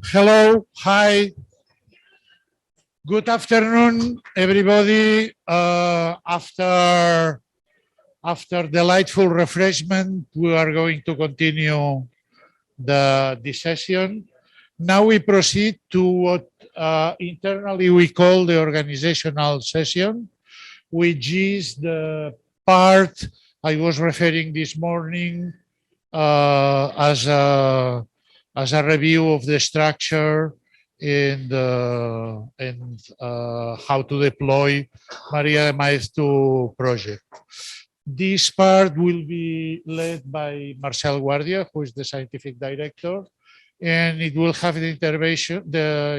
Hello, hi. Good afternoon, everybody. After delightful refreshment, we are going to continue the session. Now we proceed to what internally we call the organizational session, which is the part I was referring this morning as a review of the structure and how to deploy María Maeztu project. This part will be led by Marcel Guardia, who is the scientific director, and it will have the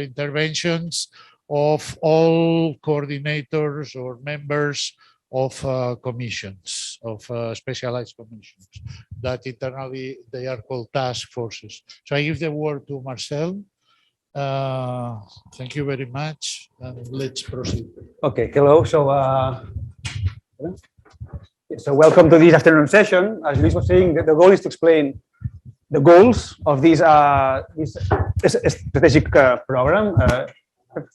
interventions of all coordinators or members of commissions, of specialized commissions, that internally they are called task forces. So I give the word to Marcel. Thank you very much, and let's proceed. Okay, hello. So welcome to this afternoon session. As Luis was saying, the goal is to explain the goals of this strategic program,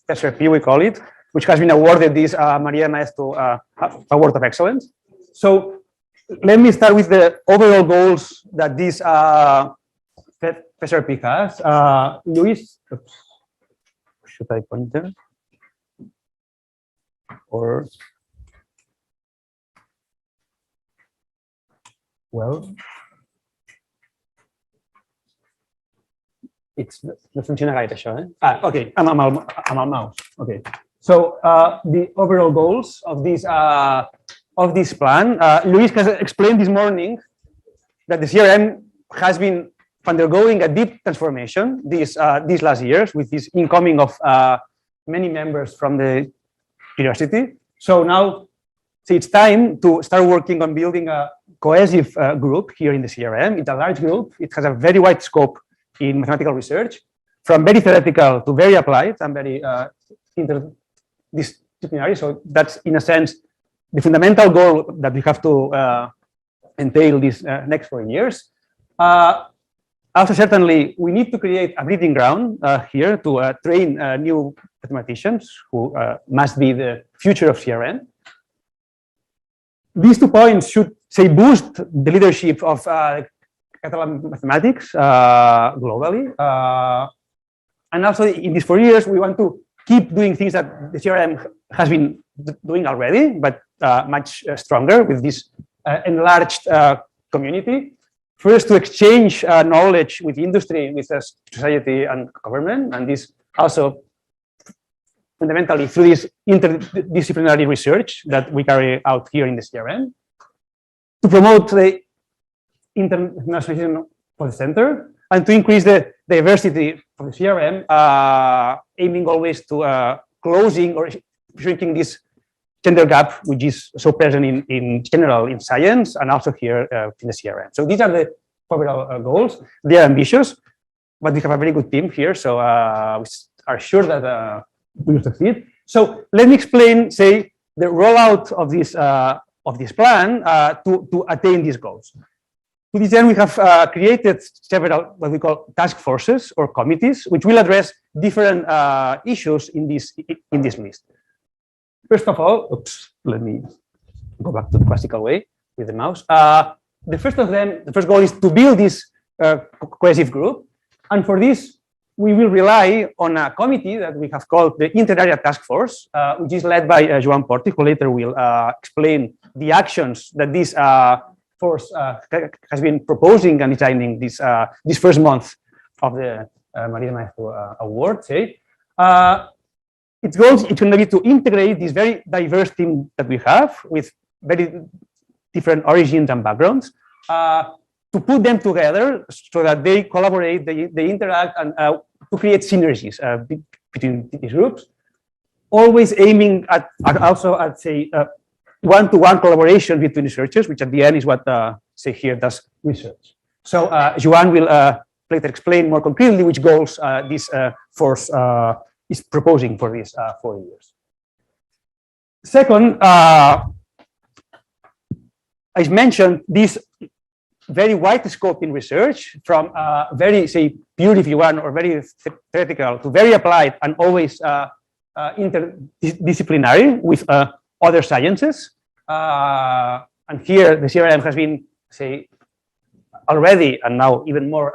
SRP we call it, which has been awarded this María Maeztu Award of Excellence. So let me start with the overall goals that this SRP has. Luis, should I point there? Or, well, it's no funciona gaire això, eh? Okay, I'm al mouse. Okay. So the overall goals of this plan, Luis has explained this morning that the CRM has been undergoing a deep transformation these last years with this incoming of many members from the university. So now it's time to start working on building a cohesive group here in the CRM. It's a large group. It has a very wide scope in mathematical research, from very theoretical to very applied and very interdisciplinary. So that's, in a sense, the fundamental goal that we have to entail these next 4 years. Also, certainly, we need to create a breeding ground here to train new mathematicians who must be the future of CRM. These 2 points should, say, boost the leadership of Catalan mathematics globally. And also, in these 4 years, we want to keep doing things that the CRM has been doing already, but much stronger with this enlarged community. First, to exchange knowledge with industry, with society and government, and this also fundamentally through this interdisciplinary research that we carry out here in the CRM. To promote the internationalization for the center, and to increase the diversity of the CRM, aiming always to closing or shrinking this gender gap, which is so present in general in science and also here in the CRM. So these are the overall goals. They are ambitious, but we have a very good team here, so we are sure that we will succeed. So let me explain, say, the rollout of this plan to attain these goals. To this end, we have created several what we call task forces or committees, which will address different issues in this list. First of all, let me go back to the classical way with the mouse. The first goal is to build this cohesive group. And for this, we will rely on a committee that we have called the Interarea Task Force, which is led by Joan Porti, who later will explain the actions that this force has been proposing and designing this first month of the María Maeztu Award, say. It's going to be to integrate this very diverse team that we have with very different origins and backgrounds, to put them together so that they collaborate, they interact, and to create synergies between these groups. Always aiming at also at, say, one-to-one collaboration between researchers, which at the end is what, say, here does research. So Joan will later explain more concretely which goals this force is proposing for these 4 years. Second, as mentioned, this very wide scope in research, from very, say, pure if you want, or very theoretical, to very applied, and always interdisciplinary with other sciences. And here the CRM has been, say, already and now even more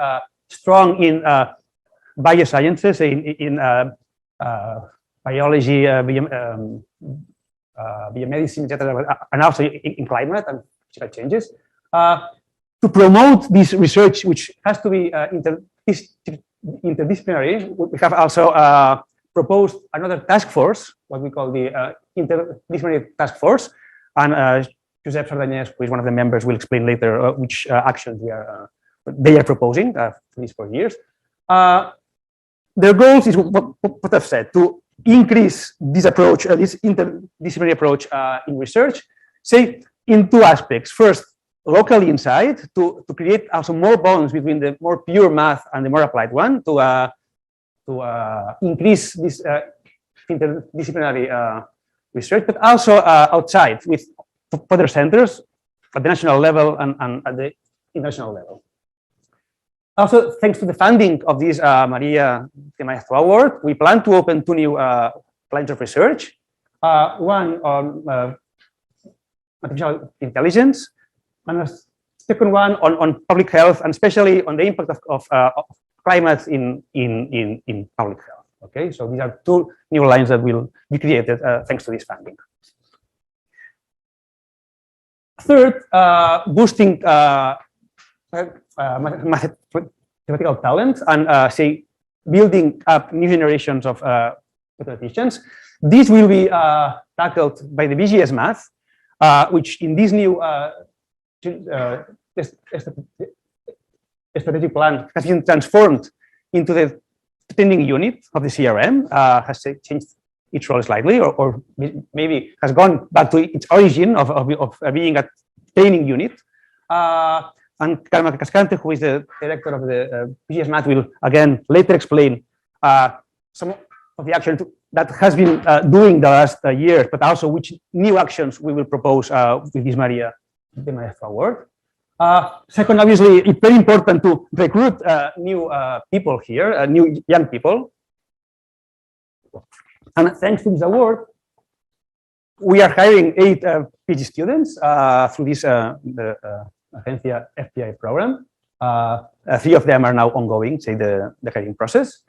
strong in biosciences, in biology, biomedicine, etc., and also in climate and physical changes. To promote this research, which has to be interdisciplinary, we have also proposed another task force, what we call the Interdisciplinary Task Force, and Josep Sardañez, who is one of the members, will explain later which actions they are proposing for these 4 years. Their goals is what I've said, to increase this approach, this interdisciplinary approach in research, say, in 2 aspects. First, locally inside, to create also more bonds between the more pure math and the more applied one, to increase this interdisciplinary research, but also outside with further centers at the national level and at the international level. Also, thanks to the funding of this María de Maeztu Award, we plan to open 2 new lines of research. One on artificial intelligence, and a second one on public health, and especially on the impact of climate in public health. Okay, so these are 2 new lines that will be created thanks to this funding. Third, boosting mathematical talent and say building up new generations of mathematicians. This will be tackled by the BGS Math, which in this new strategic plan has been transformed into the training unit of the CRM, has changed its role slightly, or maybe has gone back to its origin of being a training unit. And Carmen Cascante, who is the director of the BGS Math, will again later explain some of the actions that has been doing the last years, but also which new actions we will propose with this María de Maeztu Award. Second, obviously, it's very important to recruit new people here, new young people. And thanks to this award, we are hiring 8 PhD students through this Agencia FPI program. 3 of them are now ongoing, say the hiring process.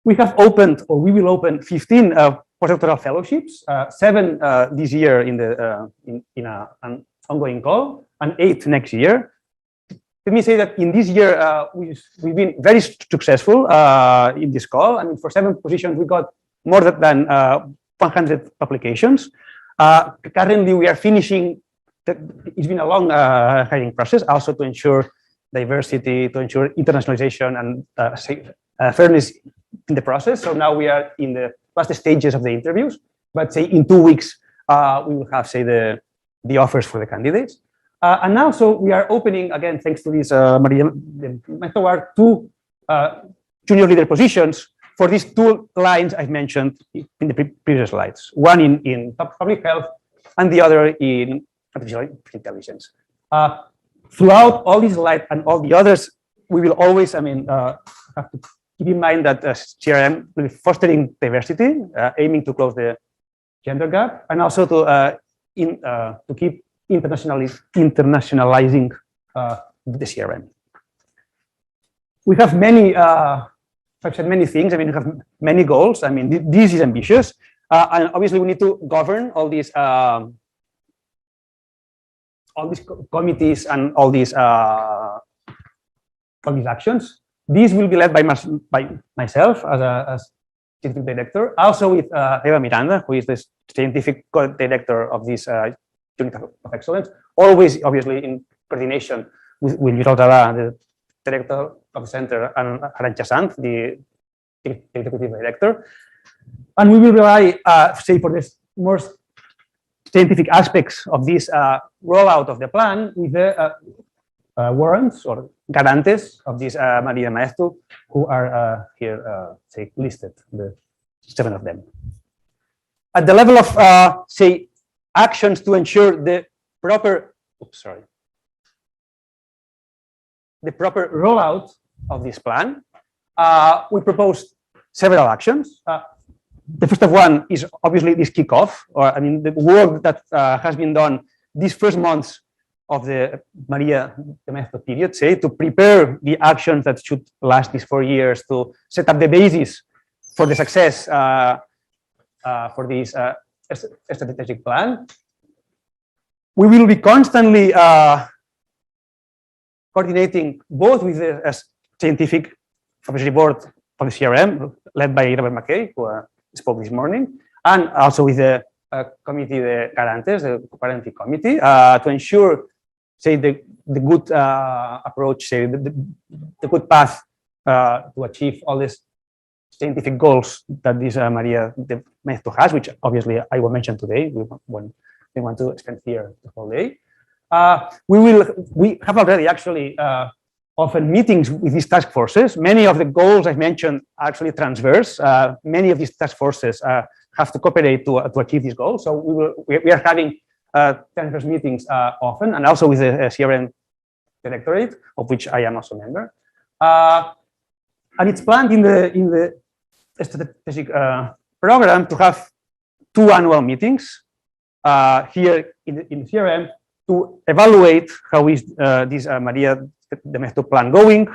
We have opened, or we will open, 15 postdoctoral fellowships, 7 this year in an ongoing call, and 8 next year. Let me say that in this year, we've been very successful in this call. I mean, for 7 positions, we got more than 100 applications. Currently, we are finishing. It's been a long hiring process, also to ensure diversity, to ensure internationalization and fairness in the process. So now we are in the last stages of the interviews, but say in 2 weeks, we will have, say, the offers for the candidates. And now, so we are opening, again, thanks to this María de Maeztu Award, 2 junior leader positions for these 2 lines I've mentioned in the previous slides. One in public health and the other in artificial intelligence. Throughout all these slides and all the others, we will always, have to keep in mind that CRM will be fostering diversity, aiming to close the gender gap, and also to keep internationalizing the CRM. We have many, I've said many things. We have many goals. This is ambitious, and obviously we need to govern all these committees and all these actions. This will be led by myself as scientific director, also with Eva Miranda, who is the scientific co-director of this unit of excellence, always obviously in coordination with Jurol Zala, the director of the center, and Arantxa Sant, the executive director. And we will rely, say, for this more scientific aspects of this rollout of the plan with the warrants or garantes of this María de Maeztu, who are here, say, listed, the 7 of them. At the level of, say, actions to ensure the proper, the proper rollout of this plan, we proposed several actions. The first of one is obviously this kickoff, or I mean, the work that has been done these first months of the María the Maeztu period, say, to prepare the actions that should last these 4 years, to set up the basis for the success for this strategic plan. We will be constantly coordinating both with the scientific advisory board of the CRM, led by Robert McKay, who spoke this morning, and also with the committee, the Garantes, the Parenting Committee, to ensure, say, the good approach, say, the good path to achieve all these scientific goals that this María the Maeztu has, which obviously I will mention today. We want to spend here the whole day. We have already actually often meetings with these task forces. Many of the goals I've mentioned are actually transverse. Many of these task forces have to cooperate to achieve these goals. So we are having transverse meetings often, and also with the CRM Directorate, of which I am also a member. And it's planned in the strategic program to have 2 annual meetings here in the CRM to evaluate how is this María the Maeztu plan going,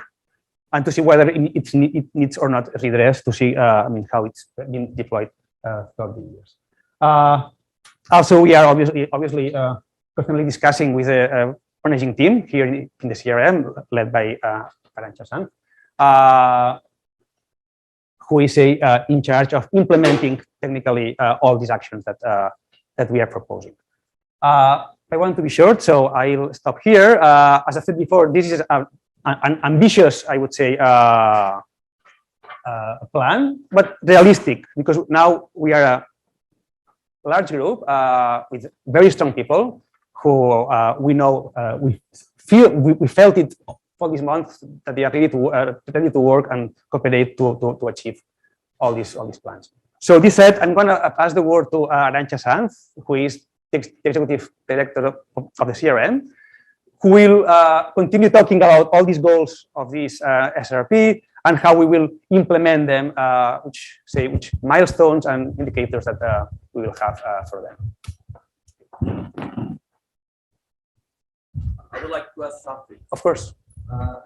and to see whether it needs or not redress, to see I mean, how it's been deployed throughout the years. Also, we are obviously constantly discussing with the managing team here in the CRM, led by Arantxa Sanz, who is in charge of implementing technically all these actions that we are proposing. I want to be short, so I'll stop here. As I said before, this is an ambitious, I would say, plan, but realistic, because now we are a large group with very strong people who we know, we felt it for this month that they are ready to work and cooperate to achieve all these plans. So this said, I'm going to pass the word to Arantxa Sanz, who is the executive director of the CRM, who will continue talking about all these goals of this SRP and how we will implement them, which milestones and indicators that we will have for them. I would like to ask something. Of course.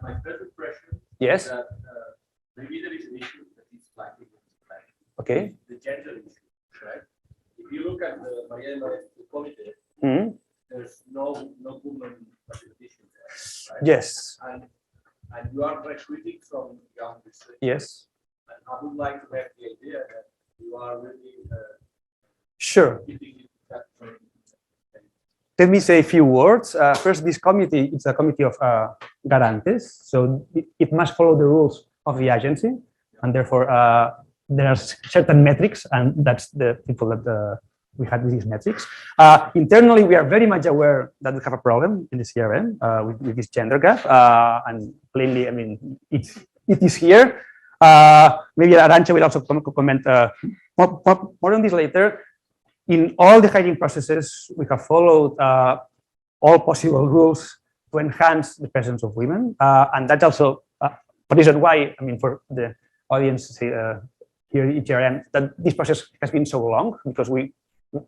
My first impression yes. is that maybe there is an issue that is lacking. Okay. The gender issue, right? If you look at the María the committee, there's no woman participation there, right? Yes. And you are recruiting from young researchers. Yes. And I would like to have the idea that you are really sure. keeping that training. Let me say a few words. First, this committee is a committee of Garantes, so it must follow the rules of the agency, and therefore there are certain metrics, and that's the people that we had with these metrics. Internally, we are very much aware that we have a problem in the CRM with this gender gap, and plainly, I mean, it is here. Maybe Arantxa will also comment more on this later. In all the hiring processes, we have followed all possible rules to enhance the presence of women, and that's also a reason why, I mean, for the audience here in CRM, that this process has been so long, because we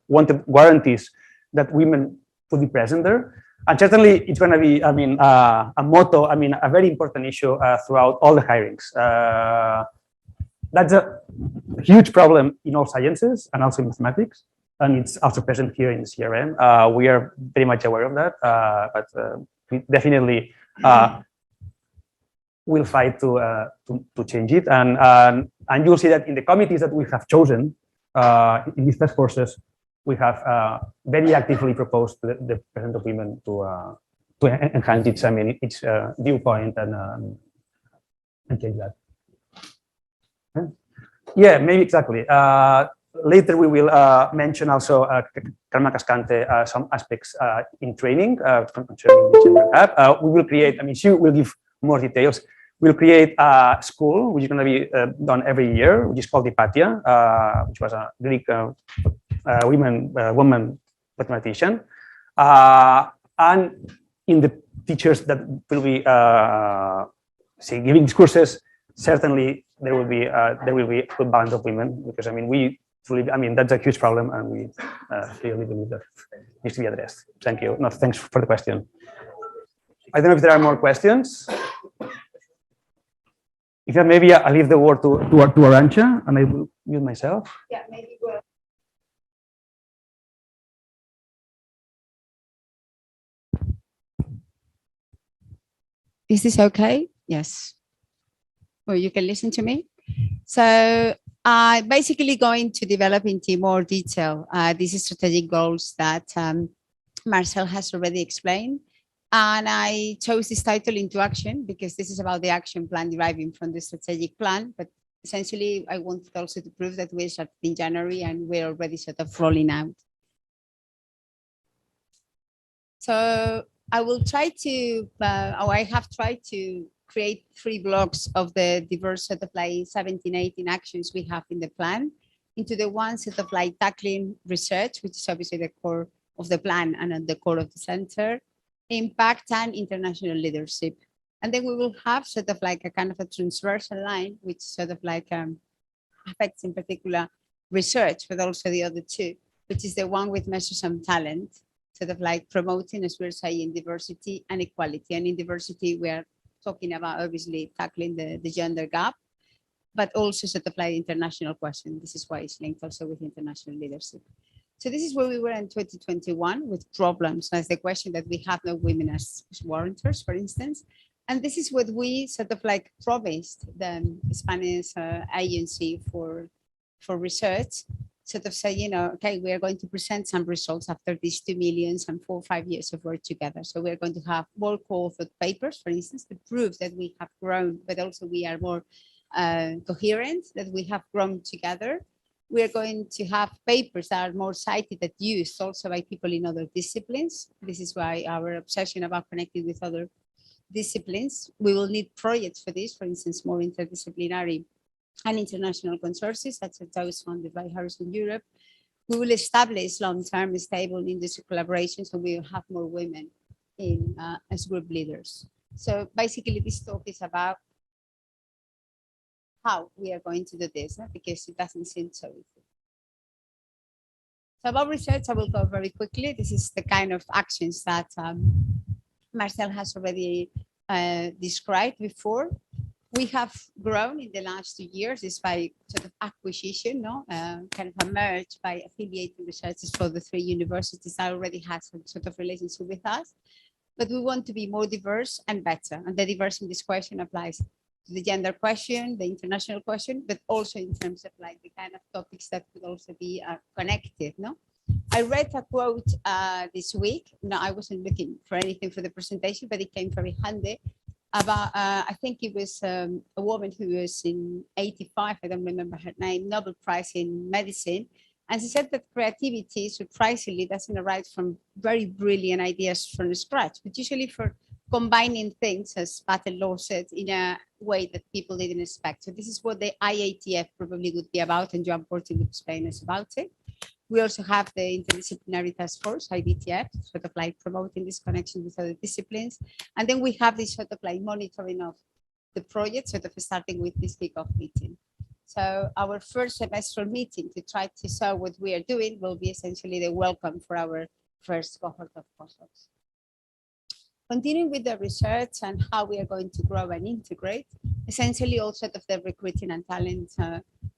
wanted guarantees that women would be present there. And certainly it's going to be, I mean, a motto, I mean, a very important issue throughout all the hirings. That's a huge problem in all sciences and also in mathematics. And it's also present here in the CRM. We are very much aware of that, but we definitely will fight to change it. And you'll see that in the committees that we have chosen, in these task forces, we have very actively proposed the presence of women to enhance its, I mean, its viewpoint and change that. Yeah, maybe exactly. Later, we will mention also Carmen Cascante some aspects in training concerning the gender gap. We will create, I mean, she will give more details. We'll create a school, which is going to be done every year, which is called Hypatia, which was a Greek woman mathematician. And in the teachers that will be say giving these courses, certainly there will be a good balance of women, because I mean that's a huge problem, and we clearly believe that needs to be addressed. Thank you. No, thanks for the question. I don't know if there are more questions. If not, maybe I'll leave the word to Arantxa, and I will mute myself. Yeah, maybe we'll. Is this okay? Yes. Well, you can listen to me. So basically going to develop into more detail these strategic goals that Marcel has already explained. And I chose this title Into Action because this is about the action plan deriving from the strategic plan. But essentially, I wanted also to prove that we started in January and we're already sort of rolling out. So I will try to, or I have tried to create 3 blocks of the diverse sort of like 17, 18 actions we have in the plan into the one sort of like tackling research, which is obviously the core of the plan and at the core of the center, impact and international leadership. And then we will have sort of like a kind of a transversal line, which sort of like affects in particular research, but also the other 2, which is the one with measures on talent, sort of like promoting, as we're saying, diversity and equality. And in diversity, we are talking about obviously tackling the gender gap, but also sort of like international question. This is why it's linked also with international leadership. So this is where we were in 2021 with problems as the question that we have no women as warranters, for instance. And this is what we sort of like promised the Spanish agency for research, sort of say, you know, okay, we are going to present some results after these 2 million and 4 or 5 years of work together. So we're going to have more co-authored papers, for instance, to prove that we have grown, but also we are more coherent, that we have grown together. We are going to have papers that are more cited, that used also by people in other disciplines. This is why our obsession about connecting with other disciplines. We will need projects for this, for instance, more interdisciplinary and international consortia, such as those funded by Horizon Europe. We will establish long-term stable industry collaboration, so we will have more women in as group leaders. So basically, this talk is about how we are going to do this, because it doesn't seem so easy. So about research, I will go very quickly. This is the kind of actions that Marcel has already described before. We have grown in the last 2 years, is by sort of acquisition, kind of emerged by affiliating researchers for the 3 universities that already have some sort of relationship with us. But we want to be more diverse and better. And the diversity in this question applies to the gender question, the international question, but also in terms of like the kind of topics that could also be connected, I read a quote this week. No, I wasn't looking for anything for the presentation, but it came very handy about, I think it was a woman who was in 85, I don't remember her name, Nobel Prize in medicine. And she said that creativity, surprisingly, doesn't arise from very brilliant ideas from scratch, but usually for combining things, as Patel Law said, in a way that people didn't expect. So this is what the IATF probably would be about, and Joan Porti would explain us about it. We also have the Interdisciplinary Task Force, IBTF, sort of like promoting this connection with other disciplines. And then we have this sort of like monitoring of the project, sort of starting with this kickoff meeting. So our first semestral meeting to try to show what we are doing will be essentially the welcome for our first cohort of postdocs. Continuing with the research and how we are going to grow and integrate, essentially all sort of the recruiting and talent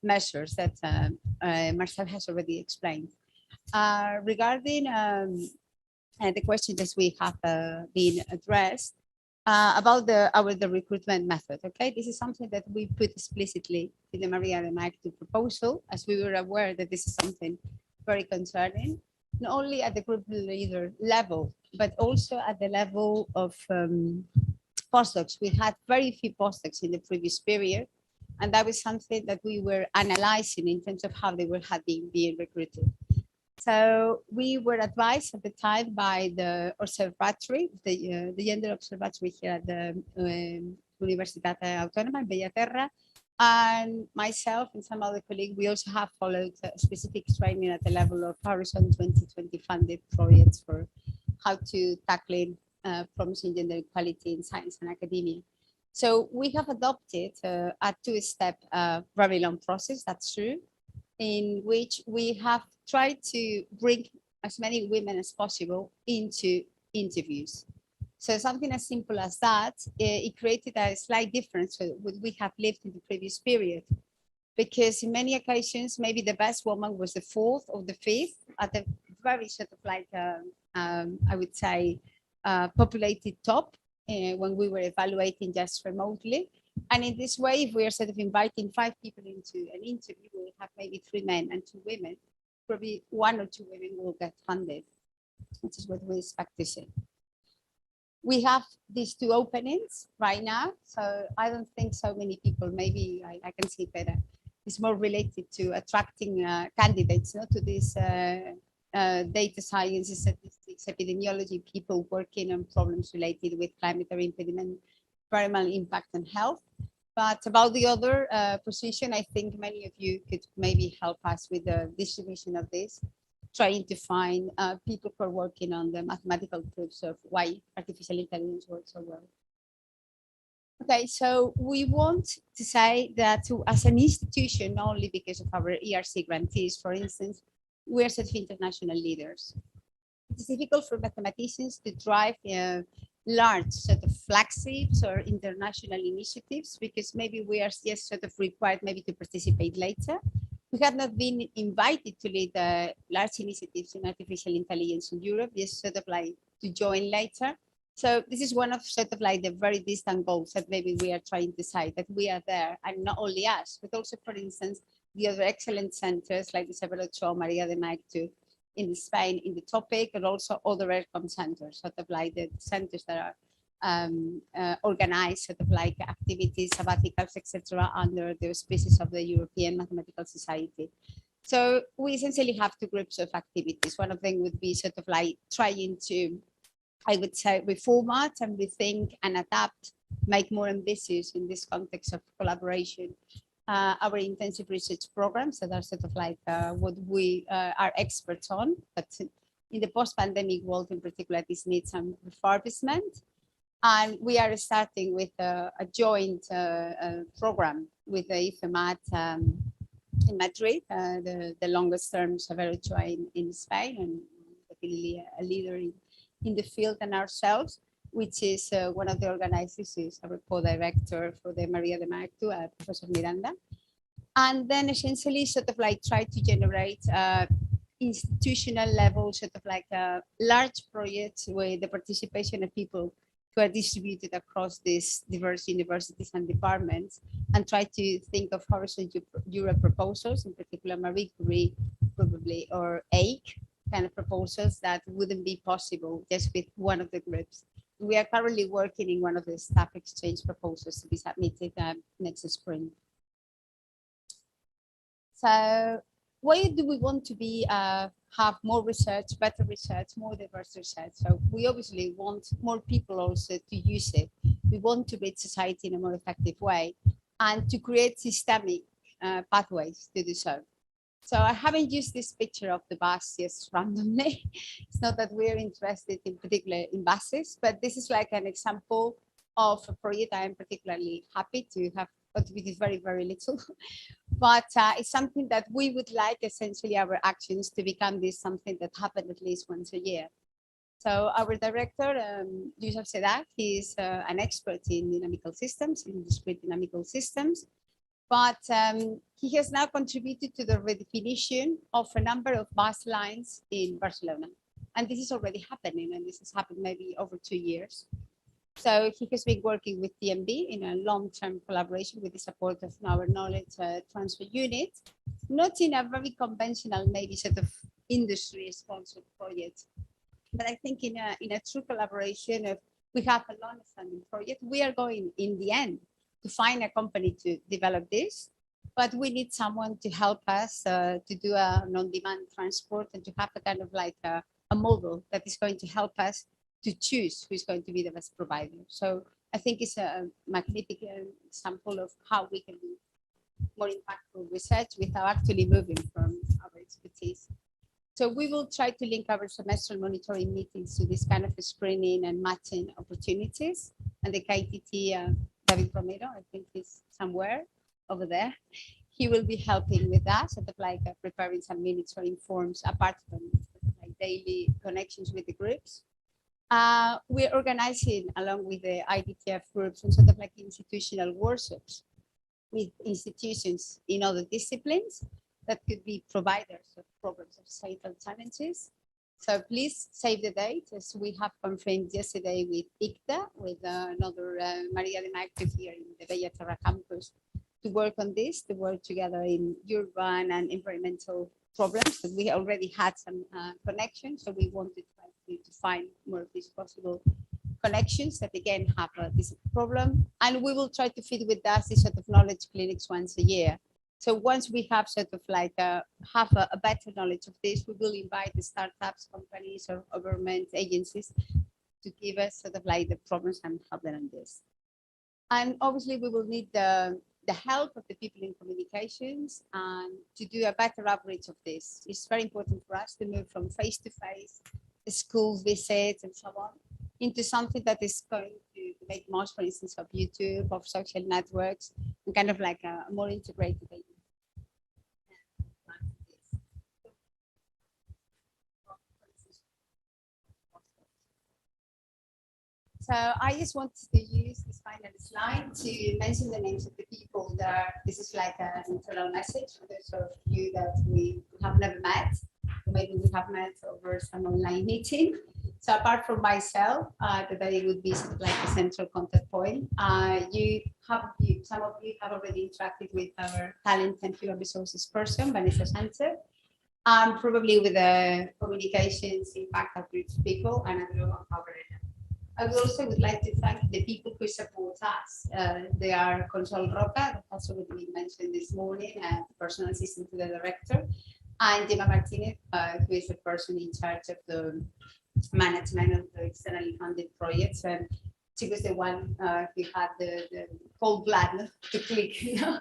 measures that Marcel has already explained. Regarding the questions that we have been addressed about the recruitment method, okay? This is something that we put explicitly in the María and Maeztu proposal, as we were aware that this is something very concerning, not only at the group leader level, but also at the level of postdocs. We had very few postdocs in the previous period, and that was something that we were analyzing in terms of how they had been being recruited. So we were advised at the time by the observatory, the gender observatory here at the Universitat Autónoma in Bellaterra, and myself and some other colleagues, we also have followed specific training at the level of Horizon 2020 funded projects for how to tackle promising gender equality in science and academia. So we have adopted a two-step, very long process, that's true, in which we have tried to bring as many women as possible into interviews. So something as simple as that, it created a slight difference with what we have lived in the previous period. Because in many occasions, maybe the best woman was the fourth or the fifth at the very sort of like, I would say, populated top when we were evaluating just remotely. And in this way, if we are sort of inviting 5 people into an interview, we'll have maybe 3 men and 2 women. Probably 1 or 2 women will get funded, which is what we expect to see. We have these 2 openings right now, so I don't think so many people, maybe I can see better. It's more related to attracting candidates, not to this data science, statistics, epidemiology, people working on problems related with climate or environmental impact and health. But about the other position, I think many of you could maybe help us with the distribution of this, trying to find people who are working on the mathematical proofs of why artificial intelligence works so well. Okay, so we want to say that as an institution, not only because of our ERC grantees, for instance, we're sort of international leaders. It's difficult for mathematicians to drive large sort of flagships or international initiatives because maybe we are just sort of required maybe to participate later. We have not been invited to lead large initiatives in artificial intelligence in Europe, just sort of like to join later. So this is one of sort of like the very distant goals that maybe we are trying to say that we are there, and not only us, but also, for instance, the other excellent centers like the Severo, Ochoa, María de Maeztu in Spain in the topic, and also other ERCOM centers, sort of like the centers that are organized, sort of like activities, sabbaticals, etc., under the auspices of the European Mathematical Society. So we essentially have 2 groups of activities. One of them would be sort of like trying to, I would say, reformat and rethink and adapt, make more ambitious in this context of collaboration, our intensive research programs that are sort of like what we are experts on, but in the post-pandemic world in particular, this needs some refurbishment. And we are starting with a joint program with the IFEMAT in Madrid, the longest term Severo in Spain, and definitely a leader in the field, and ourselves, which is one of the organizers, is our co-director for the María de Maeztu, Professor Miranda. And then essentially sort of like try to generate institutional level, sort of like large projects with the participation of people who are distributed across these diverse universities and departments, and try to think of Horizon Europe proposals, in particular Marie Curie probably, or AIC kind of proposals that wouldn't be possible just with one of the groups. We are currently working in one of the staff exchange proposals to be submitted next spring. So why do we want to be have more research, better research, more diverse research? So we obviously want more people also to use it. We want to build society in a more effective way and to create systemic pathways to do so. So I haven't used this picture of the bus just randomly. It's not that we're interested in particular in buses, but this is like an example of a project I am particularly happy to have contributed very, very little. But it's something that we would like essentially our actions to become this something that happens at least once a year. So our director, Joseph Sedak, he's an expert in dynamical systems, in discrete dynamical systems. But he has now contributed to the redefinition of a number of bus lines in Barcelona. And this is already happening, and this has happened maybe over 2 years. So he has been working with DMB in a long-term collaboration with the support of our knowledge transfer unit, not in a very conventional, maybe sort of industry-sponsored project, but I think in a true collaboration of, we have a long-standing project. We are going in the end to find a company to develop this, but we need someone to help us to do a on-demand transport and to have a kind of like a model that is going to help us to choose who is going to be the best provider. So I think it's a magnificent example of how we can do more impactful research without actually moving from our expertise. So we will try to link our semestral monitoring meetings to this kind of screening and matching opportunities. And the KTT, David Romero, I think he's somewhere over there. He will be helping with that, sort of like preparing some monitoring forms apart from like daily connections with the groups. We're organizing along with the IDTF groups some sort of like institutional workshops with institutions in other disciplines that could be providers of programs of societal challenges. So please save the date, as we have confirmed yesterday with ICTA, with another María de Maeztu here in the Bella Terra campus, to work on this, to work together in urban and environmental problems. That we already had some connections, so we wanted to find more of these possible connections that again have this problem. And we will try to feed with us this sort of knowledge clinics once a year. So once we have sort of like have a better knowledge of this, we will invite the startups, companies, or government agencies to give us sort of like the problems and help them on this. And obviously we will need the help of the people in communications and to do a better outreach of this. It's very important for us to move from face-to-face, school visits and so on, into something that is going to make most, for instance, of YouTube, of social networks, and kind of like a more integrated. So I just wanted to use this final slide to mention the names of the people that this is like an internal message for those of you that we have never met, or maybe we have met over some online meeting. So apart from myself, that I would be sort of like the central contact point. Some of you have already interacted with our talent and human resources person, Vanessa Sanchez, and probably with the communications impact outreach people, and I will cover it. I also would like to thank the people who support us. They are Consol Roca, that has already been mentioned this morning, and personal assistant to the director, and Gemma Martinez, who is the person in charge of the management of the externally funded projects. And she was the one who had the cold blood to click, you know,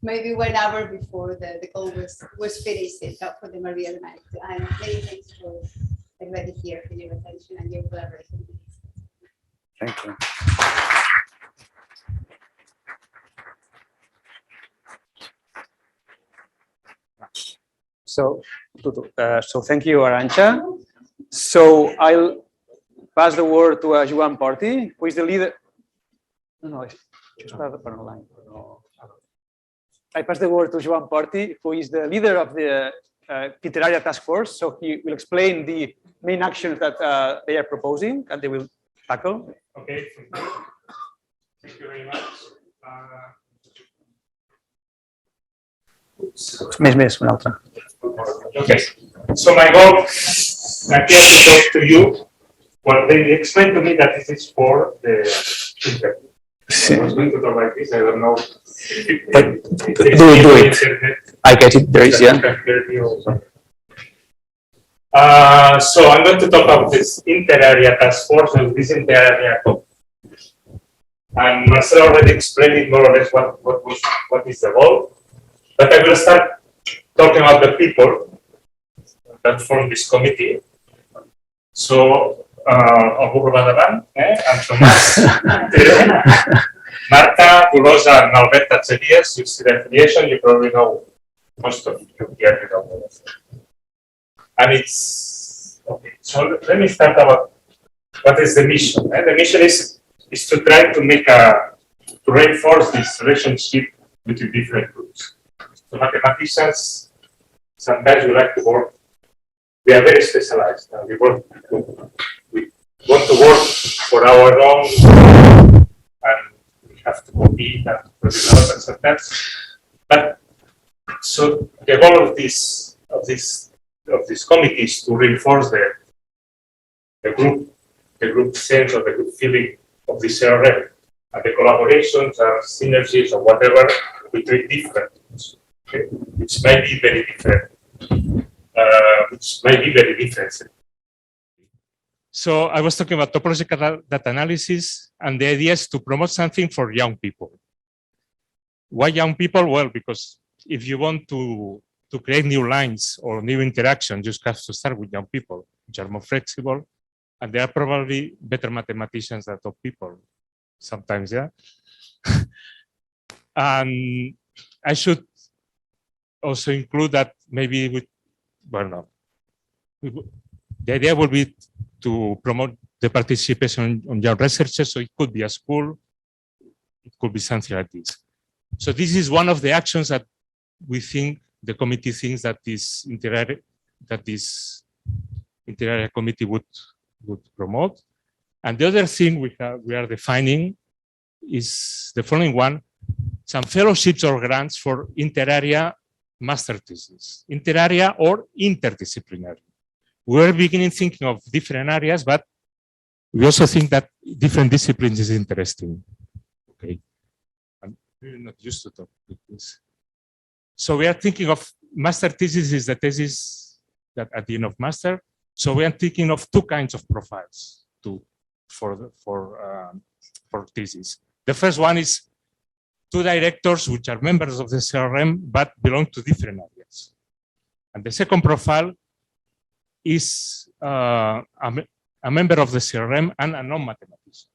maybe 1 hour before the call was finished, for the María de Maeztu. And many thanks for everybody here for your attention and your collaboration. Thank you. So thank you, Arantxa. So I'll pass the word to Joan Porti, who is the leader. I pass the word to Joan Porti, who is the leader of the Literaria Task Force. So he will explain the main actions that they are proposing and they will tackle. Okay, thank you very much. Okay, so my goal here to talk to you. Well, they explained to me that this is for the interview. I was going to talk like this. I don't know. Do it. I get it. There is, yeah. So I'm going to talk about this inter-area task force and this inter-area code. And Marcel already explained it more or less what is the goal. But I will start talking about the people that form this committee. So, Abu Badaban, and Tomás, Marta, Bulosa, and Alberta Chelias. You see the affiliation, you probably know most of you here. You know. And it's okay. So let me start about what is the mission. The mission is to try to make to reinforce this relationship between different groups. So mathematicians, sometimes we like to work. We are very specialized. We want to work for our own, and we have to compete and produce results sometimes. But so the goal of this committee is to reinforce the group sense or the group feeling of the CRM and the collaborations or synergies or whatever between different groups, okay? Which might be very different. So I was talking about topological data analysis, and the idea is to promote something for young people. Why young people? Well, because if you want to to create new lines or new interactions, you just have to start with young people, which are more flexible, and they are probably better mathematicians than top people sometimes, yeah. And I should also include that maybe with, well, no. The idea will be to promote the participation on young researchers, so it could be a school, it could be something like this. So this is one of the actions that we think, the committee thinks that this inter-area committee would promote. And the other thing we are defining is the following one: some fellowships or grants for inter-area master thesis, inter-area or interdisciplinary. We're beginning thinking of different areas, but we also think that different disciplines is interesting. Okay, I'm really not used to talk like this. So we are thinking of master thesis is the thesis that at the end of master. So we are thinking of two kinds of profiles for thesis. The first one is two directors which are members of the CRM but belong to different areas. And the second profile is a member of the CRM and a non-mathematician,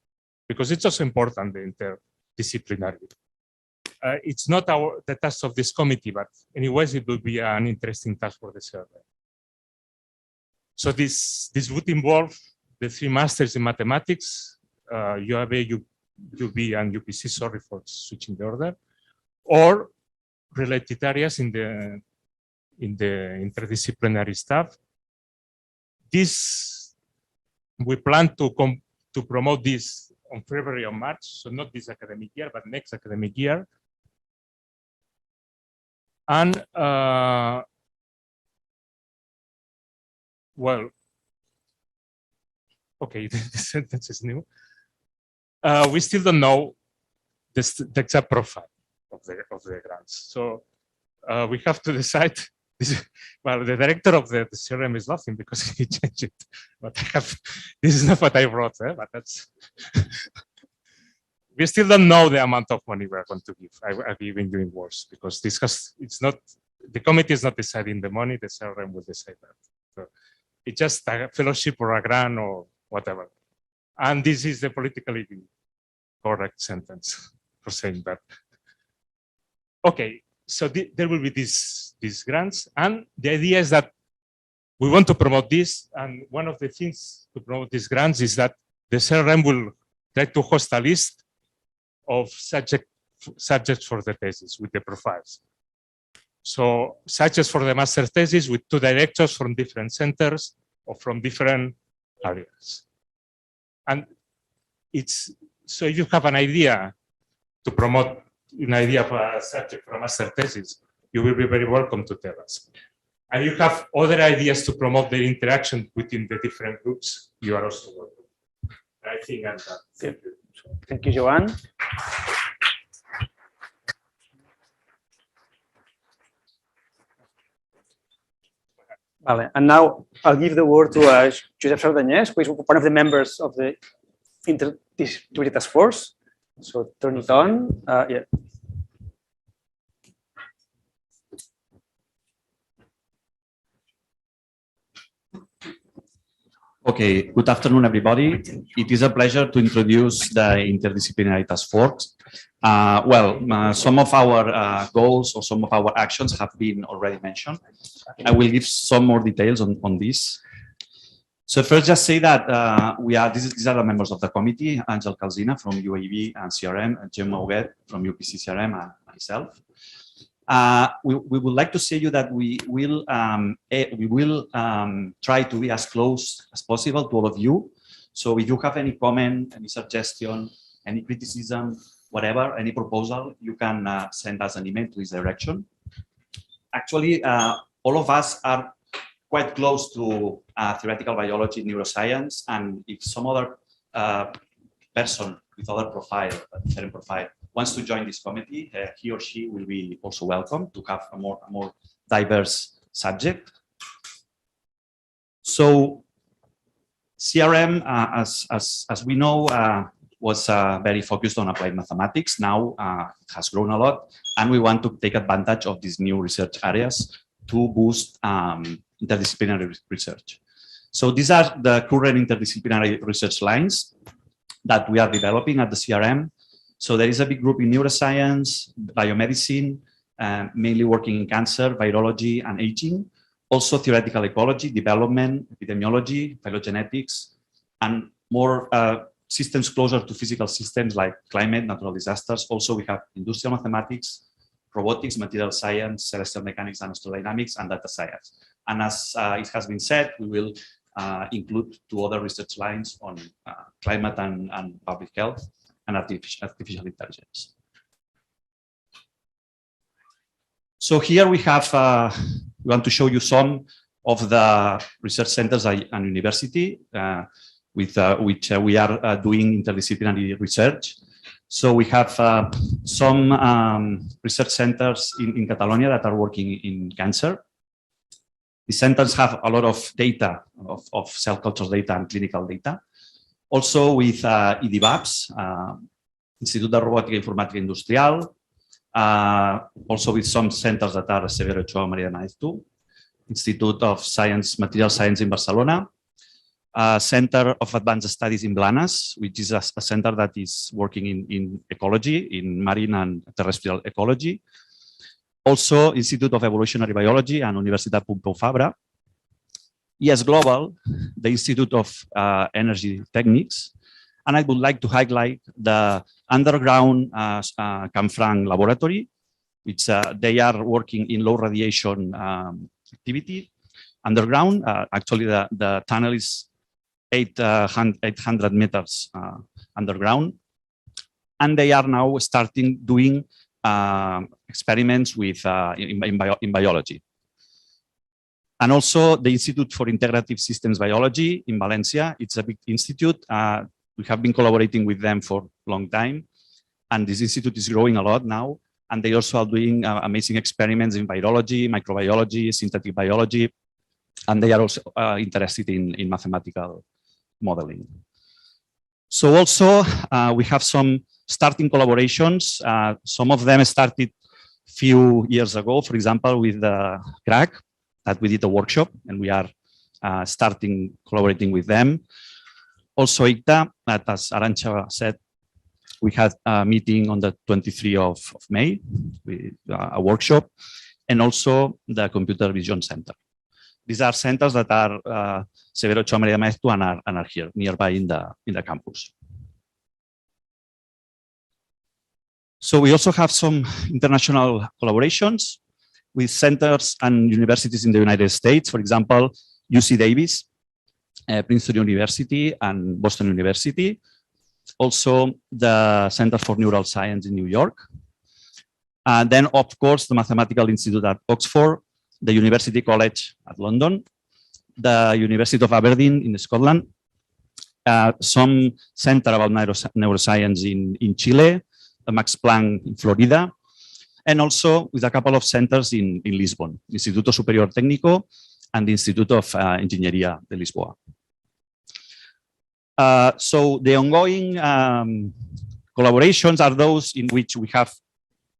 because it's also important, the interdisciplinary. It's not the task of this committee, but anyways, it will be an interesting task for the CRM. So this would involve the three masters in mathematics, UAB, UB, and UPC, sorry for switching the order, or related areas in the interdisciplinary staff. This, we plan to promote this on February or March, so not this academic year, but next academic year. And well, okay, the sentence is new. We still don't know the exact profile of the grants, so we have to decide. Well, the director of the CRM is laughing because he changed it, but this is not what I wrote, but that's. We still don't know the amount of money we're going to give. I've even doing worse because it's not, the committee is not deciding the money, the CRM will decide that. So it's just a fellowship or a grant or whatever. And this is the politically correct sentence for saying that. Okay, so there will be these grants, and the idea is that we want to promote this, and one of the things to promote these grants is that the CRM will try to host a list of subjects for the thesis with the profiles. So subjects for the master thesis with two directors from different centers or from different areas. And it's, so if you have an idea to promote an idea for a subject for a master thesis, you will be very welcome to tell us. And you have other ideas to promote the interaction within the different groups, you are also welcome. I think I'm done. Thank you. Thank you, Joan. Vale, and now I'll give the word to Josep Sardanyès, who is one of the members of the Interdisciplinary Task Force. So turn it on. Yeah. Okay, good afternoon, everybody. It is a pleasure to introduce the Interdisciplinary Task Force. Some of our goals or some of our actions have been already mentioned. I will give some more details on this. So first, just say that these are the members of the committee: Angel Calzina from UAB and CRM, and Jim Mauguet from UPC CRM, and myself. We would like to say you that we will try to be as close as possible to all of you. So if you have any comment, any suggestion, any criticism, whatever, any proposal, you can send us an email to this direction. Actually, all of us are quite close to theoretical biology, neuroscience, and if some other person with other profile, different profile, wants to join this committee, he or she will be also welcome to have a more diverse subject. So CRM, as we know, was very focused on applied mathematics. Now it has grown a lot, and we want to take advantage of these new research areas to boost interdisciplinary research. So these are the current interdisciplinary research lines that we are developing at the CRM. So there is a big group in neuroscience, biomedicine, mainly working in cancer, virology, and aging. Also theoretical ecology, development, epidemiology, phylogenetics, and more systems closer to physical systems like climate, natural disasters. Also, we have industrial mathematics, robotics, material science, celestial mechanics and astrodynamics, and data science. And as it has been said, we will include 2 other research lines on climate and public health and artificial intelligence. So here we have, we want to show you some of the research centers and university with which we are doing interdisciplinary research. So we have some research centers in Catalonia that are working in cancer. The centers have a lot of data, of cell culture data and clinical data. Also with IDIVAPS, Instituto de Robótica y Informática Industrial, also with some centers that are Severo, Ochoa, María, Maeztu, Institute of Science, Material Science in Barcelona, Center of Advanced Studies in Blanes, which is a center that is working in ecology, in marine and terrestrial ecology. Also, Institute of Evolutionary Biology and Universitat Pompeu Fabra. ES Global, the Institute of Energy Techniques. And I would like to highlight the underground Canfranc laboratory, which they are working in low radiation activity underground. Actually, the tunnel is 800 meters underground. And they are now starting doing experiments with in biology. And also the Institute for Integrative Systems Biology in Valencia. It's a big institute. We have been collaborating with them for a long time. And this institute is growing a lot now. And they also are doing amazing experiments in virology, microbiology, synthetic biology. And they are also interested in mathematical modeling. So also we have some starting collaborations. Some of them started a few years ago, for example, with the CRAC, that we did a workshop, and we are starting collaborating with them. Also ICTA, that as Arantxa said, we had a meeting on the 23rd of May with a workshop, and also the Computer Vision Center. These are centers that are Severo, Ochoa, María, Maeztu, and are here nearby in the campus. So we also have some international collaborations with centers and universities in the United States. For example, UC Davis, Princeton University, and Boston University. Also, the Center for Neural Science in New York. And then, of course, the Mathematical Institute at Oxford, the University College at London, the University of Aberdeen in Scotland, some center about neuroscience in Chile, the Max Planck in Florida, and also with a couple of centers in Lisbon, Instituto Superior Técnico and the Institute of Ingeniería de Lisboa. So the ongoing collaborations are those in which we have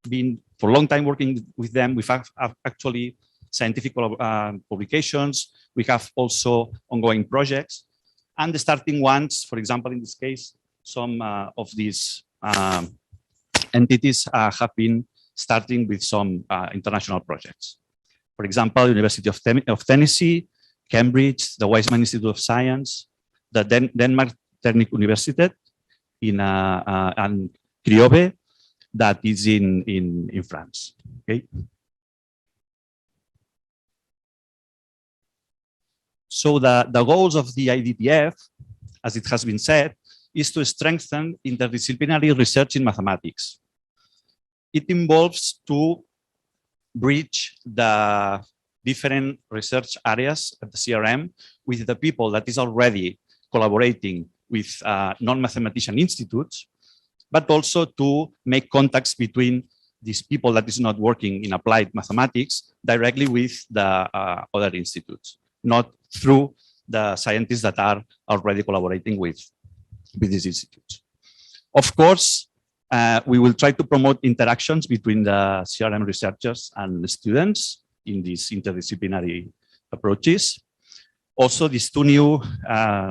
been for a long time working with them. We have actually scientific publications. We have also ongoing projects. And the starting ones, for example, in this case, some of these entities have been starting with some international projects. For example, University of Tennessee, Cambridge, the Weizmann Institute of Science, the Denmark Technical University and Criobe, that is in France. Okay. So the goals of the IDTF, as it has been said, is to strengthen interdisciplinary research in mathematics. It involves to bridge the different research areas at the CRM with the people that is already collaborating with non-mathematician institutes, but also to make contacts between these people that is not working in applied mathematics directly with the other institutes, not through the scientists that are already collaborating with these institutes. Of course, we will try to promote interactions between the CRM researchers and the students in these interdisciplinary approaches. Also, these 2 new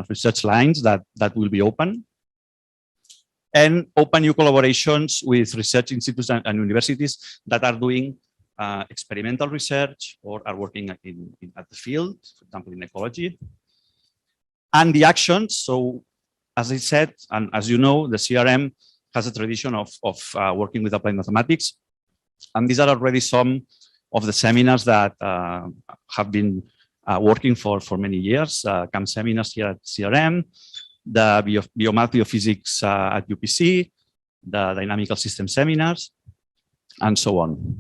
research lines that will be open, and open new collaborations with research institutes and universities that are doing experimental research or are working at the field, for example, in ecology. And the actions, so as I said, and as you know, the CRM has a tradition of working with applied mathematics. And these are already some of the seminars that have been working for many years. CAMP seminars here at CRM, the biomath biophysics at UPC, the dynamical system seminars, and so on.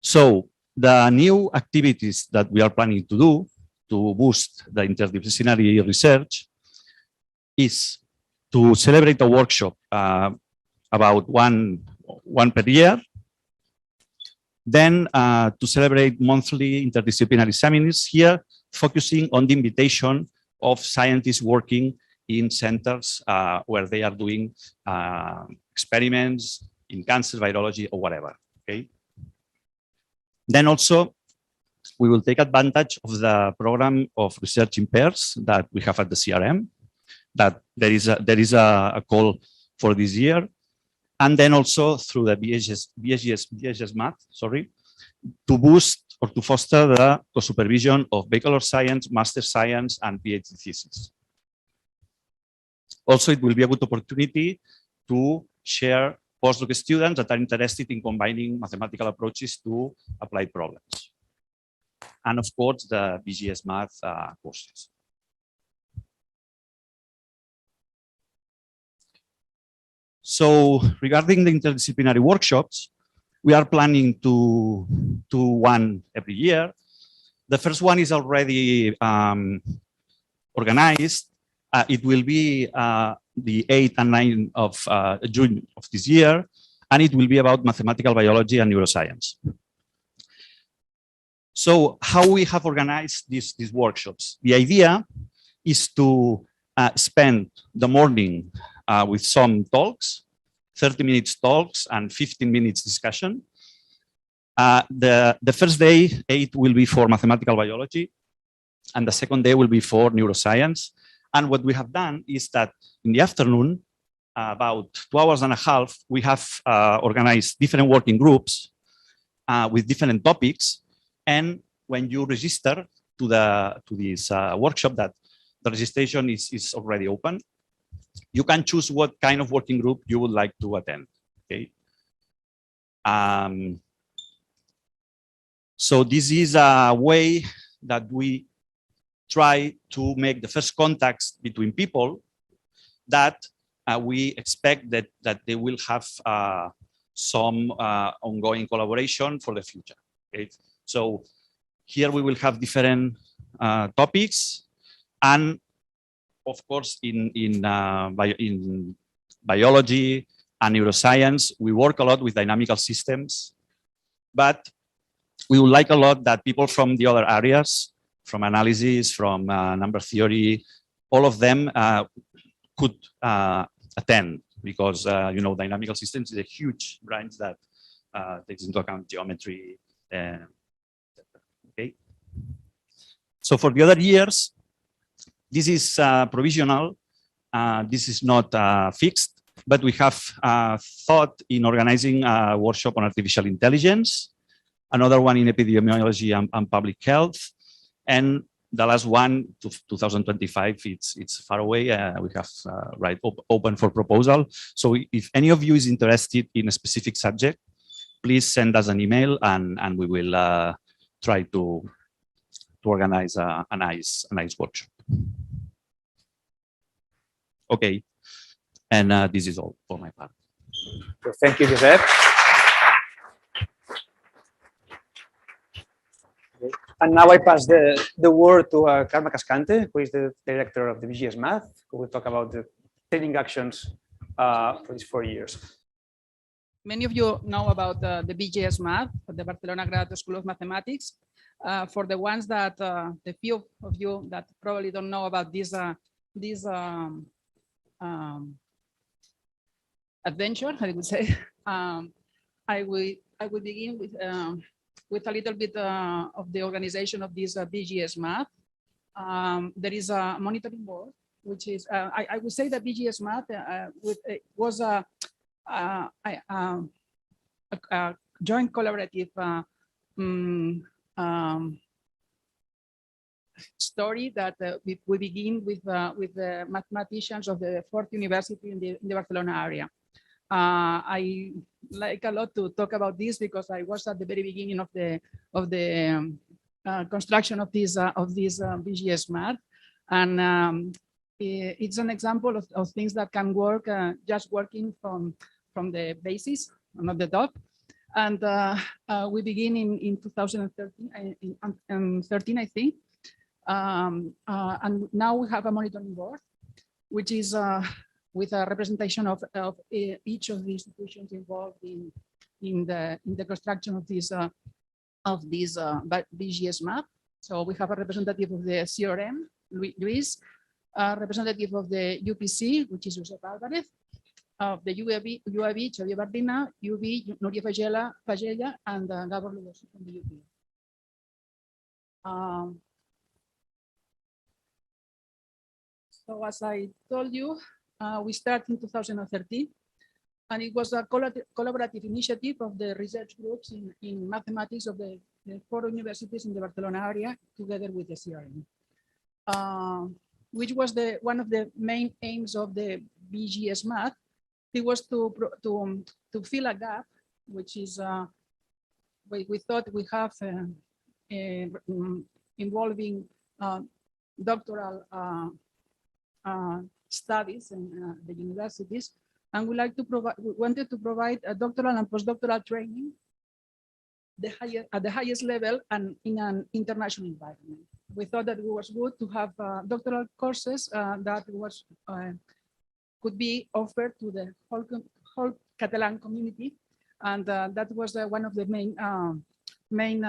So the new activities that we are planning to do to boost the interdisciplinary research is to celebrate a workshop about one per year, then to celebrate monthly interdisciplinary seminars here, focusing on the invitation of scientists working in centers where they are doing experiments in cancer, virology, or whatever, okay? Then also, we will take advantage of the program of research in pairs that we have at the CRM, that there is a call for this year. And then also through the BGS Math, sorry, to boost or to foster the co-supervision of bachelor science, master science, and PhD thesis. Also, it will be a good opportunity to share postdoc students that are interested in combining mathematical approaches to applied problems. And of course, the BGS Math courses. So regarding the interdisciplinary workshops, we are planning to do one every year. The first one is already organized. It will be the 8th and 9th of June of this year, and it will be about mathematical biology and neuroscience. So how we have organized these workshops? The idea is to spend the morning with some talks, 30 minutes talks and 15 minutes discussion. The first day, 8, will be for mathematical biology, and the second day will be for neuroscience. And what we have done is that in the afternoon, about 2 hours and a half, we have organized different working groups with different topics. And when you register to this workshop, that the registration is already open, you can choose what kind of working group you would like to attend. Okay. So this is a way that we try to make the first contacts between people that we expect that they will have some ongoing collaboration for the future. Okay. So here we will have different topics, and of course in biology and neuroscience, we work a lot with dynamical systems, but we would like a lot that people from the other areas, from analysis, from number theory, all of them could attend, because you know, dynamical systems is a huge branch that takes into account geometry. Okay. So for the other years, this is provisional. This is not fixed, but we have thought in organizing a workshop on artificial intelligence, another one in epidemiology and public health, and the last one, 2025, it's far away. We have right open for proposal. So if any of you is interested in a specific subject, please send us an email, and we will try to organize a nice workshop. Okay, and this is all for my part. So thank you, Josep. And now I pass the word to Carme Cascante, who is the director of the BGS Math, who will talk about the training actions for these 4 years. Many of you know about the BGS Math, the Barcelona Graduate School of Mathematics. For the ones that, the few of you that probably don't know about this adventure, I would say, I will begin with with a little bit of the organization of this BGS Math. There is a monitoring board, which is, I would say that BGS Math was a joint collaborative story that we begin with the mathematicians of the fourth university in the Barcelona area. I like a lot to talk about this because I was at the very beginning of the construction of this BGS Math, and it's an example of things that can work just working from the basis, not the top. And we begin in 2013, I think. And now we have a monitoring board, which is with a representation of each of the institutions involved in the construction of this BGS Math. So we have a representative of the CRM, Luis, a representative of the UPC, which is Josep Alvarez, of the UAB, Xavier Bardina, UB, Nuria Fagella, and Gabor Lugosi from the UP. So as I told you, we started in 2013, and it was a collaborative initiative of the research groups in mathematics of the 4 universities in the Barcelona area, together with the CRM, which was one of the main aims of the BGS Math. It was to fill a gap, which is we thought we have involving doctoral studies in the universities, and we wanted to provide a doctoral and postdoctoral training at the highest level and in an international environment. We thought that it was good to have doctoral courses that could be offered to the whole Catalan community, and that was one of the main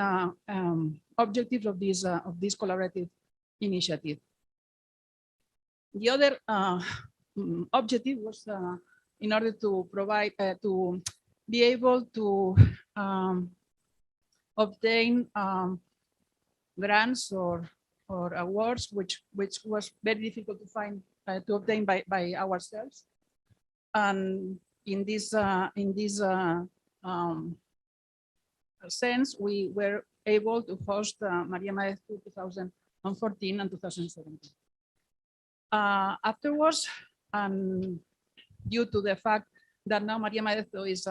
objectives of this collaborative initiative. The other objective was in order to provide to be able to obtain grants or awards, which was very difficult to find to obtain by ourselves. And in this sense, we were able to host María Maeztu 2014 and 2017. Afterwards, due to the fact that now María Maeztu is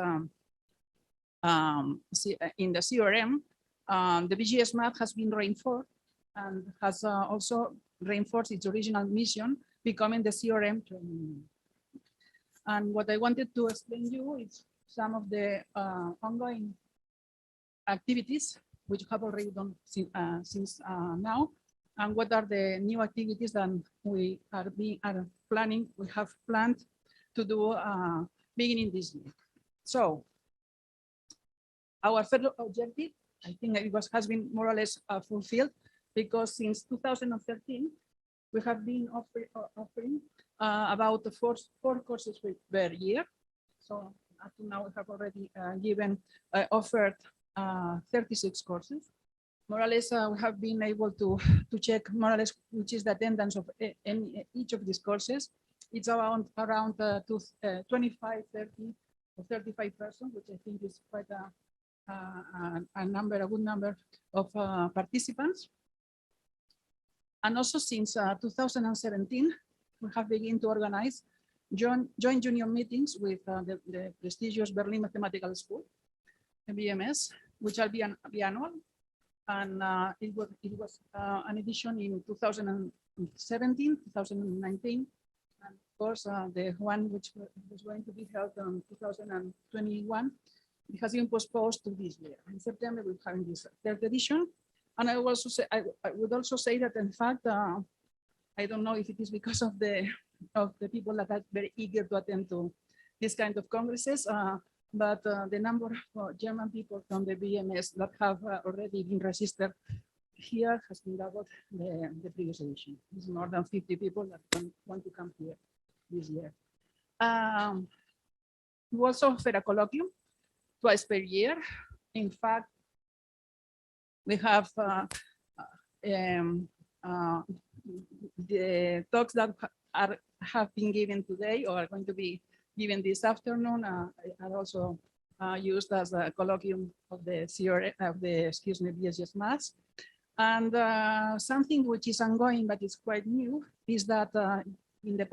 in the CRM, the BGS Math has been reinforced and has also reinforced its original mission, becoming the CRM training. And what I wanted to explain to you is some of the ongoing activities which have already done since now, and what are the new activities that we have planned to do beginning this year. So our first objective, I think has been more or less fulfilled, because since 2013, we have been offering about four courses per year. So up to now, we have already offered 36 courses. More or less, we have been able to check more or less which is the attendance of each of these courses. It's around 25, 30, or 35 persons, which I think is quite a good number of participants. And also since 2017, we have begun to organize joint junior meetings with the prestigious Berlin Mathematical School, the BMS, which will be biannual. And it was an edition in 2017, 2019, and of course the one which was going to be held in 2021, it has been postponed to this year. In September, we're having this third edition. And I would also say that, in fact, I don't know if it is because of the people that are very eager to attend to this kind of congresses, but the number of German people from the BMS that have already been registered here has been doubled the previous edition. It's more than 50 people that want to come here this year. We also offer a colloquium twice per year. In fact, We have the talks that have been given today or are going to be given this afternoon are also used as a colloquium of the BGS Math. And something which is ongoing but is quite new is that during the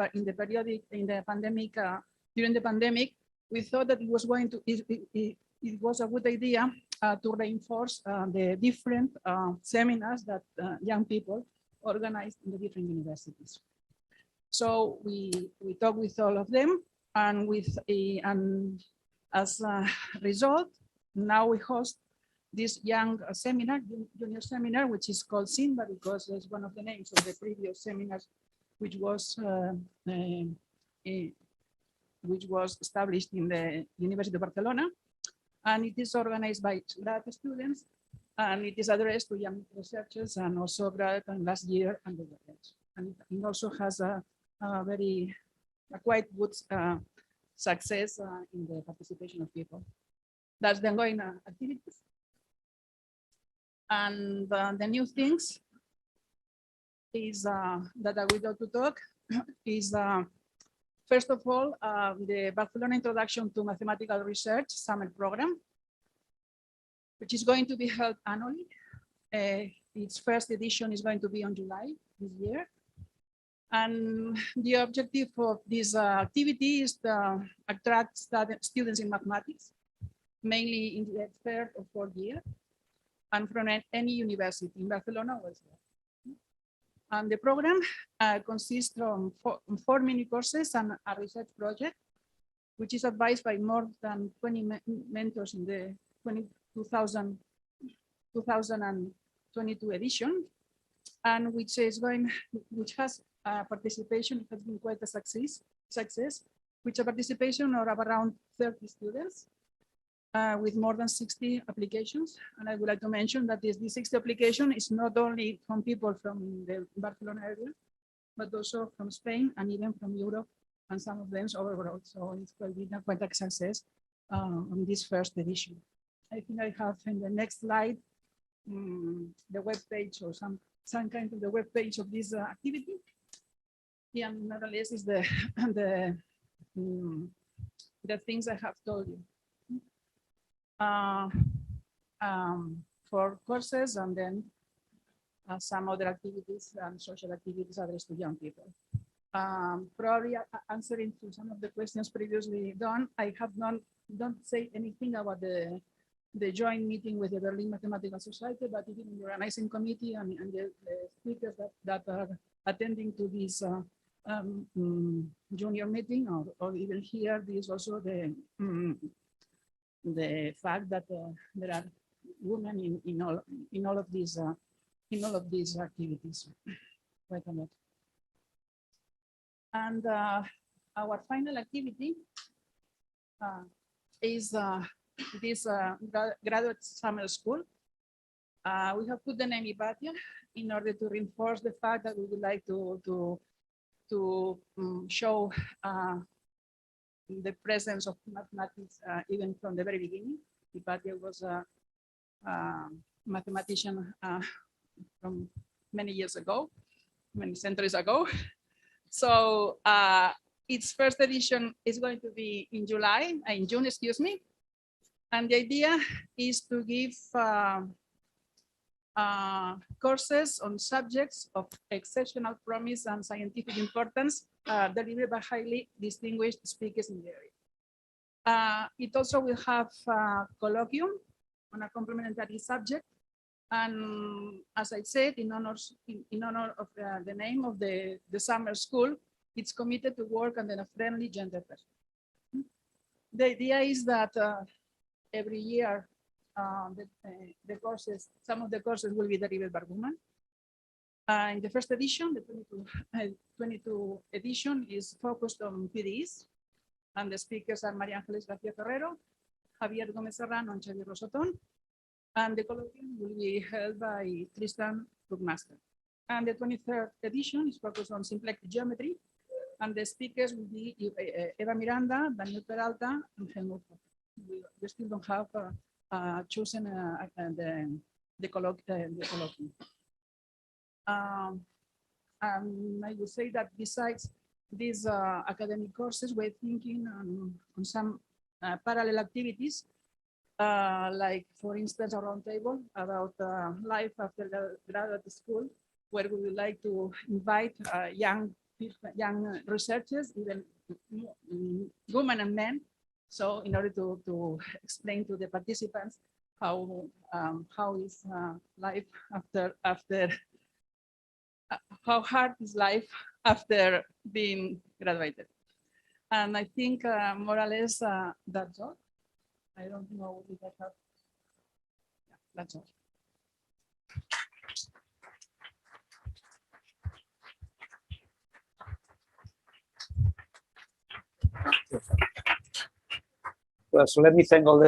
pandemic, we thought that it was going to it was a good idea to reinforce the different seminars that young people organized in the different universities. So we talked with all of them, and as a result, now we host this young seminar, junior seminar, which is called SIMBA because it's one of the names of the previous seminars, which was established in the University of Barcelona, and it is organized by graduate students, and it is addressed to young researchers and also graduate and last year undergraduates. And it also has a quite good success in the participation of people. That's the ongoing activities. And the new things is that I would like to talk is first of all, the Barcelona Introduction to Mathematical Research Summer Program, which is going to be held annually. Its first edition is going to be on July this year. And the objective of this activity is to attract students in mathematics, mainly in the third or fourth year, and from any university in Barcelona or elsewhere. And the program consists of four mini courses and a research project, which is advised by more than 20 mentors in the 2022 edition, and which has participation. It has been quite a success, with a participation of around 30 students with more than 60 applications. And I would like to mention that this 60 application is not only from people from the Barcelona area, but also from Spain and even from Europe, and some of them overall. So it's quite a success on this first edition. I think I have in the next slide the web page or some kind of the web page of this activity. Yeah, more or less is the things I have told you. For courses, and then some other activities and social activities addressed to young people. Probably answering to some of the questions previously done, I have don't say anything about the joint meeting with the Berlin Mathematical Society, but even in the organizing committee and the speakers that are attending to this junior meeting, or even here, there is also the fact that there are women in all of these activities. Quite a lot. And our final activity is this graduate summer school. We have put the name Ipatia in order to reinforce the fact that we would like to show the presence of mathematics even from the very beginning. Ipatia was a mathematician from many years ago, many centuries ago. So its first edition is going to be in June, excuse me. And the idea is to give courses on subjects of exceptional promise and scientific importance delivered by highly distinguished speakers in the area. It also will have a colloquium on a complementary subject. And as I said, in honor of the name of the summer school, it's committed to work under a friendly gender perspective. The idea is that every year, some of the courses will be delivered by women. In the first edition, the 22 edition is focused on PDEs, and the speakers are María García Ferrero, Javier Gómez Serrano, and Xavier Rosoton. And the colloquium will be held by Tristan Cookmaster. And the 23rd edition is focused on symplectic geometry, and the speakers will be Eva Miranda, Daniel Peralta, and Helmut. We still don't have chosen the colloquium. I would say that besides these academic courses, we're thinking on some parallel activities, like, for instance, a roundtable about life after the graduate school, where we would like to invite young researchers, even women and men. So in order to explain to the participants how is life after how hard is life after being graduated. And I think more or less that's all. I don't know if I have. Yeah, that's all. Well, so let me thank all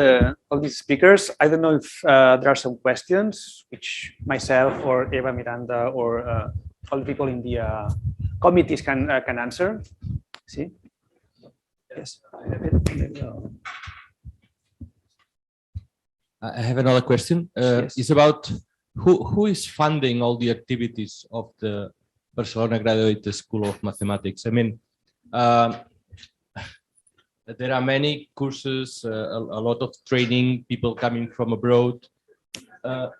these speakers. I don't know if there are some questions which myself or Eva Miranda or all the people in the committees can answer. See? Yes. I have another question. Yes. It's about who is funding all the activities of the Barcelona Graduate School of Mathematics. I mean, there are many courses, a lot of training, people coming from abroad. Well,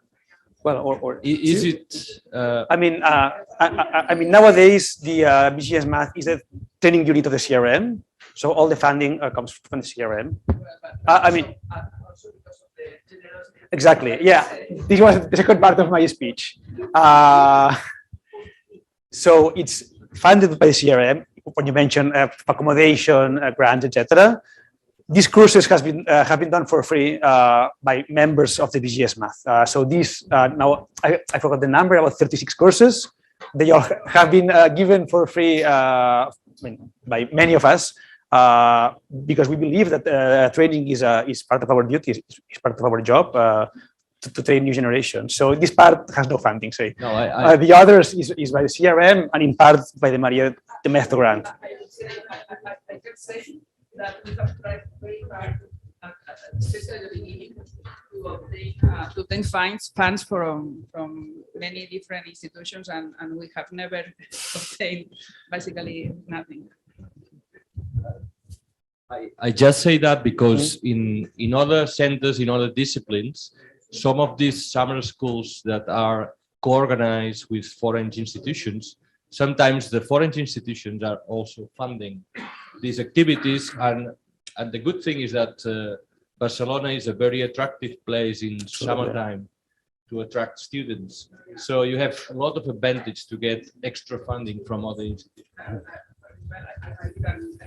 or is it? I mean, nowadays the BGS Math is the training unit of the CRM, so all the funding comes from the CRM. I mean, exactly. Yeah, this was the second part of my speech. So it's funded by the CRM. When you mention accommodation, grants, etc. These courses have been done for free by members of the BGS Math. So these now I forgot the number, about 36 courses. They all have been given for free by many of us because we believe that training is part of our duty, is part of our job to train new generations. So this part has no funding. Say No, the others is by the CRM and in part by the María the Maeztu grant. I can say that we have tried very hard, especially at the beginning, to obtain funds from many different institutions, and we have never obtained basically nothing. I just say that because in other centers, in other disciplines, some of these summer schools that are co-organized with foreign institutions, sometimes the foreign institutions are also funding these activities. And the good thing is that Barcelona is a very attractive place in summertime to attract students. So you have a lot of advantage to get extra funding from other institutions. I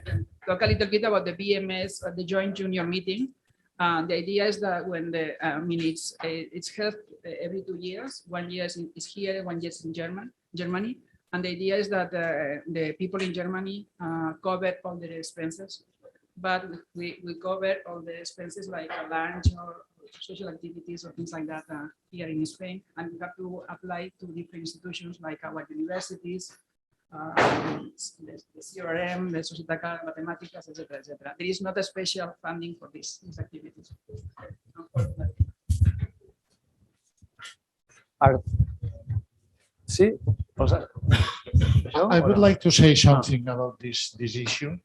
can talk a little bit about the BMS, the Joint Junior Meeting. The idea is that when it's held every 2 years. 1 year is here, 1 year is in Germany. And the idea is that the people in Germany cover all their expenses, but we cover all the expenses like lunch or social activities or things like that here in Spain. And we have to apply to different institutions like our universities, the CRM, the Sociedad Matemáticas, etc., etc. There is not a special funding for these activities. Sí. I would like to say something about this issue,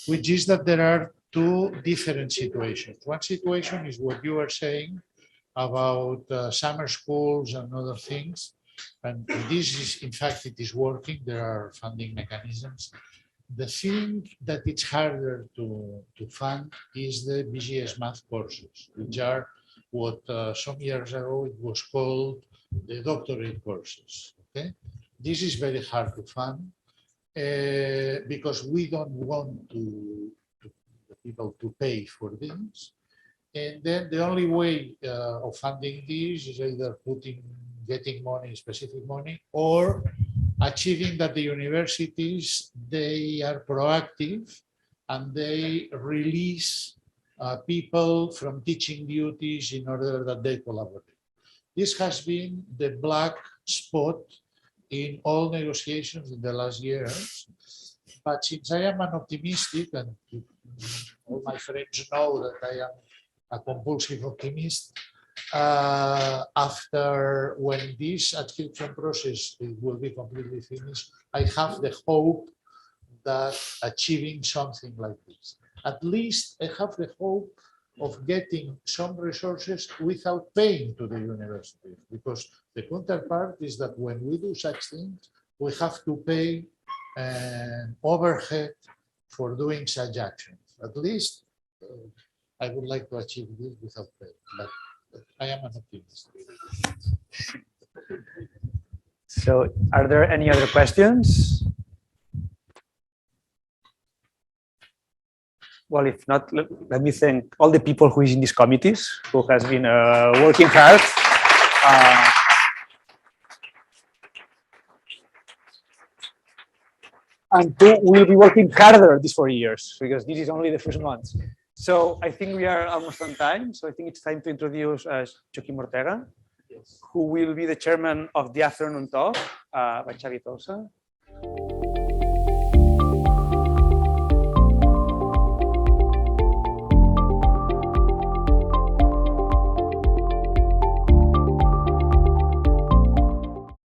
which is that there are two different situations. One situation is what you are saying about summer schools and other things. And this is, in fact, it is working. There are funding mechanisms. The thing that it's harder to fund is the BGS Math courses, which are what some years ago it was called the doctorate courses. Okay, this is very hard to fund because we don't want the people to pay for things. And then the only way of funding this is either getting money, specific money, or achieving that the universities, they are proactive and they release people from teaching duties in order that they collaborate. This has been the black spot in all negotiations in the last years. But since I am an optimistic, and all my friends know that I am a compulsive optimist, after when this adscription process will be completely finished, I have the hope that achieving something like this. At least I have the hope of getting some resources without paying to the university, because the counterpart is that when we do such things, we have to pay an overhead for doing such actions. At least I would like to achieve this without pay, but I am an optimist. So are there any other questions? Well, if not, let me thank all the people who is in these committees, who has been working hard. And who will be working harder these 4 years, because this is only the first month. So I think we are almost on time. So I think it's time to introduce Joaquim Ortega, who will be the chairman of the afternoon talk by Xavi Tosa.